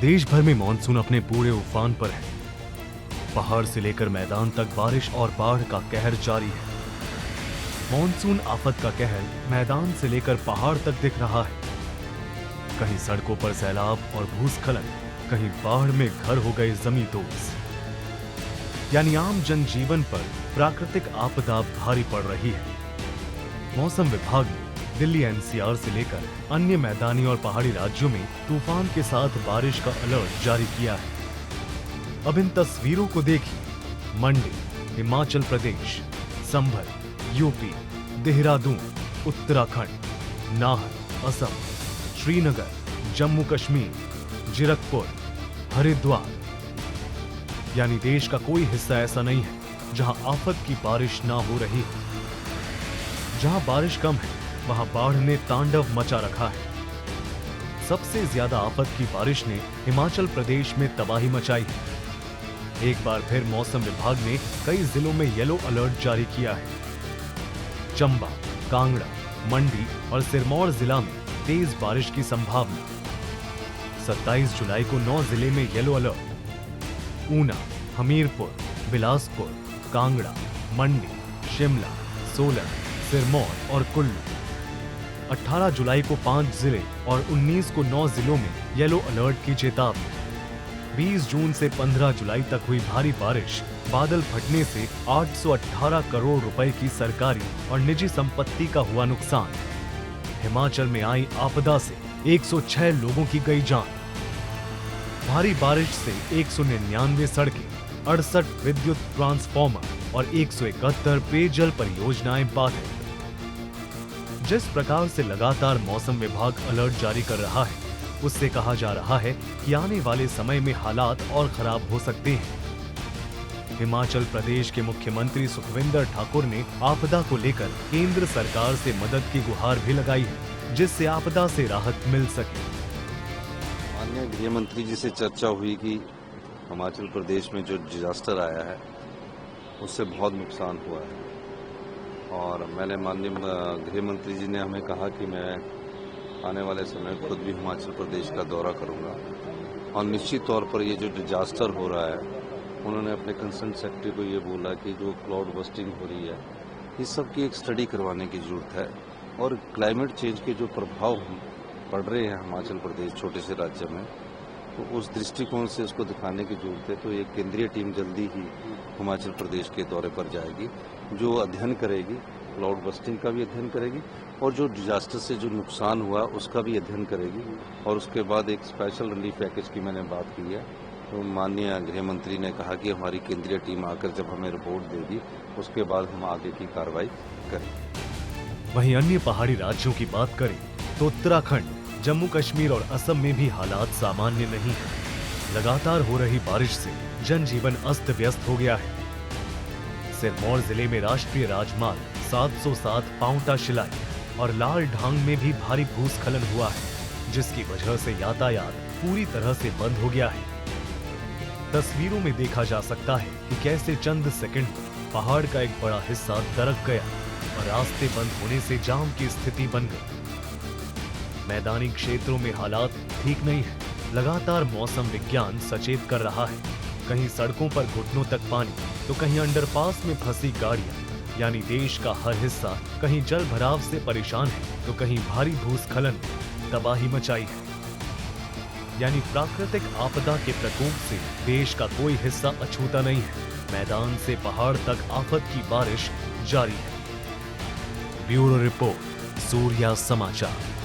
देश भर में मानसून अपने पूरे उफान पर है। पहाड़ से लेकर मैदान तक बारिश और बाढ़ का कहर जारी है। मानसून आफत का कहर मैदान से लेकर पहाड़ तक दिख रहा है। कहीं सड़कों पर सैलाब और भूस्खलन, कहीं बाढ़ में घर हो गए जमींदोज। यानी आम जनजीवन पर प्राकृतिक आपदा भारी पड़ रही है। मौसम विभाग ने दिल्ली एनसीआर से लेकर अन्य मैदानी और पहाड़ी राज्यों में तूफान के साथ बारिश का अलर्ट जारी किया है। अब इन तस्वीरों को देखिए। मंडी, हिमाचल प्रदेश, संभल, यूपी, देहरादून, उत्तराखंड, नाहर, असम, श्रीनगर, जम्मू कश्मीर, जीरकपुर, हरिद्वार। यानी देश का कोई हिस्सा ऐसा नहीं है जहां आफत की बारिश ना हो रही हो। जहां बारिश कम है वहां बाढ़ ने तांडव मचा रखा है। सबसे ज्यादा आफत की बारिश ने हिमाचल प्रदेश में तबाही मचाई है। एक बार फिर मौसम विभाग ने कई जिलों में येलो अलर्ट जारी किया है। चंबा, कांगड़ा, मंडी और सिरमौर जिला में तेज बारिश की संभावना। 27 जुलाई को 9 जिले में येलो अलर्ट। ऊना, हमीरपुर, बिलासपुर, कांगड़ा, मंडी, शिमला, सोलन, सिरमौर और कुल्लू। 18 जुलाई को 5 जिले और 19 को 9 जिलों में येलो अलर्ट की चेतावनी। 20 जून से 15 जुलाई तक हुई भारी बारिश, बादल फटने से 818 करोड़ रुपए की सरकारी और निजी संपत्ति का हुआ नुकसान। हिमाचल में आई आपदा से 106 लोगों की गई जान। भारी बारिश से 199 सड़कें, 68 विद्युत ट्रांसफार्मर और 171 पेयजल परियोजनाएं बाधित। जिस प्रकार से लगातार मौसम विभाग अलर्ट जारी कर रहा है, उससे कहा जा रहा है कि आने वाले समय में हालात और खराब हो सकते हैं। हिमाचल प्रदेश के मुख्यमंत्री सुखविंदर ठाकुर ने आपदा को लेकर केंद्र सरकार से मदद की गुहार भी लगाई है, जिससे आपदा से राहत मिल सके। माननीय गृह मंत्री जी से चर्चा हुई कि हिमाचल प्रदेश में जो डिजास्टर आया है उससे बहुत नुकसान हुआ है, और मैंने माननीय गृह मंत्री जी ने हमें कहा कि मैं आने वाले समय खुद भी हिमाचल प्रदेश का दौरा करूंगा, और निश्चित तौर पर ये जो डिजास्टर हो रहा है, उन्होंने अपने कंसर्न सेक्रेटरी को ये बोला कि जो क्लाउड बस्टिंग हो रही है, इस सब की एक स्टडी करवाने की जरूरत है, और क्लाइमेट चेंज के जो प्रभाव पड़ रहे हैं हिमाचल प्रदेश छोटे से राज्य में, तो उस दृष्टिकोण से उसको दिखाने की जरूरत है। तो एक केंद्रीय टीम जल्दी ही हिमाचल प्रदेश के दौरे पर जाएगी, जो अध्ययन करेगी, क्लाउड बस्टिंग का भी अध्ययन करेगी और जो डिजास्टर से जो नुकसान हुआ उसका भी अध्ययन करेगी, और उसके बाद एक स्पेशल रिलीफ पैकेज की मैंने बात की है। तो माननीय गृह मंत्री ने कहा कि हमारी केंद्रीय टीम आकर जब हमें रिपोर्ट देगी, उसके बाद हम आगे की कार्रवाई करें। वहीं अन्य पहाड़ी राज्यों की बात करें तो उत्तराखंड, जम्मू कश्मीर और असम में भी हालात सामान्य नहीं है। लगातार हो रही बारिश से जनजीवन अस्त व्यस्त हो गया है। सिरमौर जिले में राष्ट्रीय राजमार्ग 707 पांवटा शिलाई और लाल ढांग में भी भारी भूस्खलन हुआ है, जिसकी वजह से यातायात पूरी तरह से बंद हो गया है। तस्वीरों में देखा जा सकता है कि कैसे चंद सेकंड में पहाड़ का एक बड़ा हिस्सा दरक गया और रास्ते बंद होने से जाम की स्थिति बन गई। मैदानी क्षेत्रों में हालात ठीक नहीं है। लगातार मौसम विज्ञान सचेत कर रहा है। कहीं सड़कों पर घुटनों तक पानी, तो कहीं अंडरपास में फंसी गाड़ियां। यानी देश का हर हिस्सा कहीं जल भराव से परेशान है, तो कहीं भारी भूस्खलन ने तबाही मचाई है। यानी प्राकृतिक आपदा के प्रकोप से देश का कोई हिस्सा अछूता नहीं है। मैदान से पहाड़ तक आफत की बारिश जारी है। ब्यूरो रिपोर्ट, सूर्या समाचार।